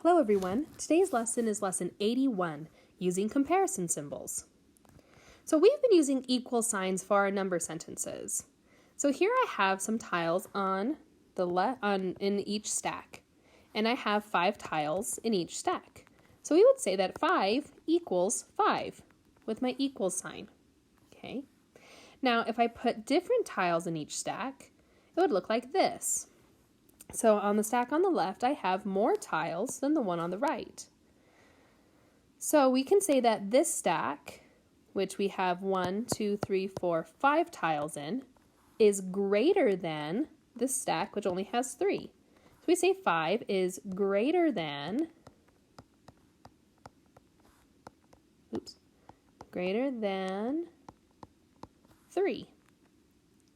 Hello everyone, today's lesson is lesson 81, using comparison symbols. So we've been using equal signs for our number sentences. So here I have some tiles on in each stack, and I have 5 tiles in each stack. So we would say that 5 equals 5 with my equal sign. Okay. Now if I put different tiles in each stack, it would look like this. So on the stack on the left, I have more tiles than the one on the right. So we can say that this stack, which we have 1, 2, 3, 4, 5 tiles in, is greater than this stack, which only has 3. So we say 5 is greater than, greater than 3.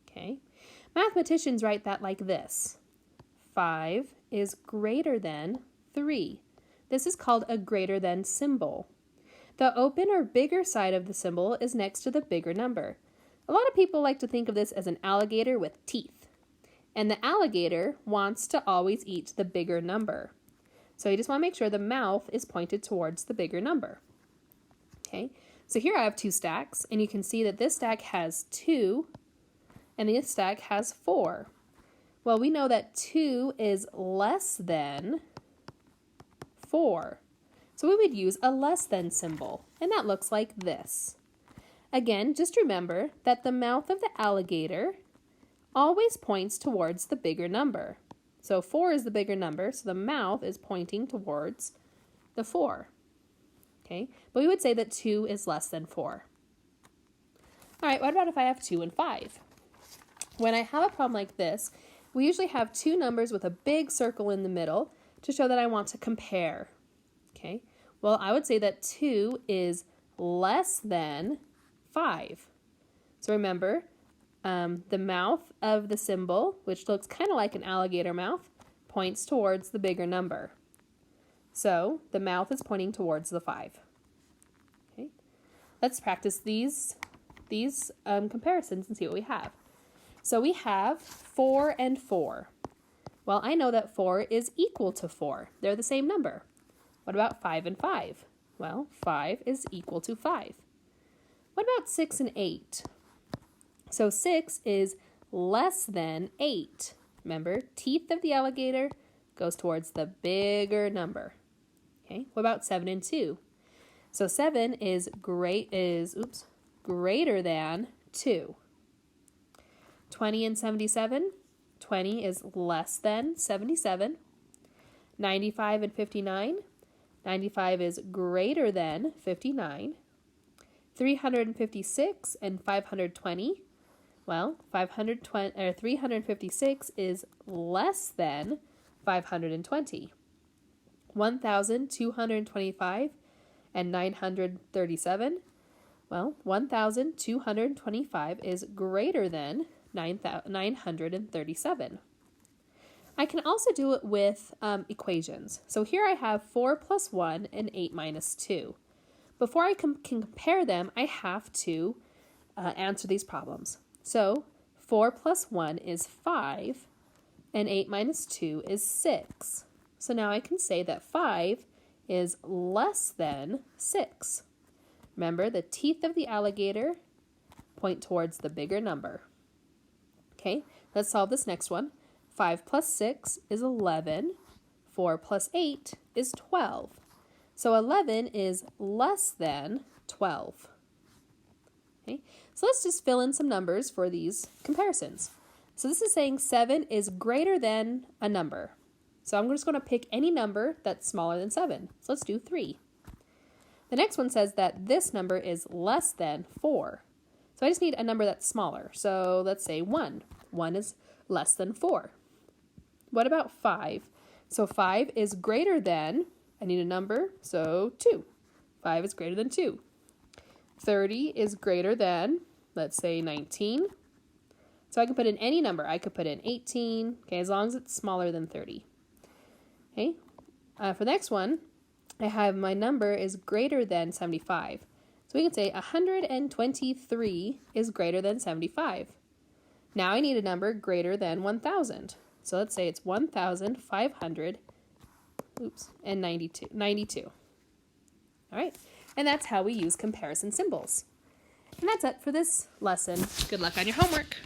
Okay. Mathematicians write that like this. 5 is greater than 3. This is called a greater than symbol. The open or bigger side of the symbol is next to the bigger number. A lot of people like to think of this as an alligator with teeth. And the alligator wants to always eat the bigger number. So you just want to make sure the mouth is pointed towards the bigger number. Okay, so here I have 2 stacks, and you can see that this stack has 2, and this stack has 4. Well, we know that 2 is less than 4. So we would use a less than symbol, and that looks like this. Again, just remember that the mouth of the alligator always points towards the bigger number. So 4 is the bigger number, so the mouth is pointing towards the 4. Okay, but we would say that 2 is less than 4. All right, what about if I have 2 and 5? When I have a problem like this, we usually have 2 numbers with a big circle in the middle to show that I want to compare. Okay, well, I would say that 2 is less than 5. So remember, the mouth of the symbol, which looks kind of like an alligator mouth, points towards the bigger number. So the mouth is pointing towards the 5. Okay, let's practice these comparisons and see what we have. So we have 4 and 4. Well, I know that 4 is equal to 4. They're the same number. What about 5 and 5? Well, 5 is equal to 5. What about 6 and 8? So 6 is less than 8. Remember, teeth of the alligator goes towards the bigger number. Okay, what about 7 and 2? So 7 is greater than 2. 20 and 77, 20 is less than 77. 95 and 59, 95 is greater than 59. 356 and 520, well, 356 is less than 520. 1,225 and 937, well, 1,225 is greater than 937. I can also do it with equations. So here I have 4 plus 1 and 8 minus 2. Before I can compare them, I have to answer these problems. So 4 plus 1 is 5, and 8 minus 2 is 6. So now I can say that 5 is less than 6. Remember, the teeth of the alligator point towards the bigger number. Okay, let's solve this next one. 5 plus 6 is 11. 4 plus 8 is 12. So 11 is less than 12. Okay, so let's just fill in some numbers for these comparisons. So this is saying 7 is greater than a number. So I'm just going to pick any number that's smaller than 7. So let's do 3. The next one says that this number is less than 4. So I just need a number that's smaller. So let's say 1. 1 is less than 4. What about 5? So 5 is greater than, I need a number, so 2. 5 is greater than 2. 30 is greater than, let's say 19. So I can put in any number. I could put in 18, okay, as long as it's smaller than 30. Okay, for the next one, I have my number is greater than 75. So we can say 123 is greater than 75. Now I need a number greater than 1,000. So let's say it's 1,500 and 92. All right, and that's how we use comparison symbols. And that's it for this lesson. Good luck on your homework.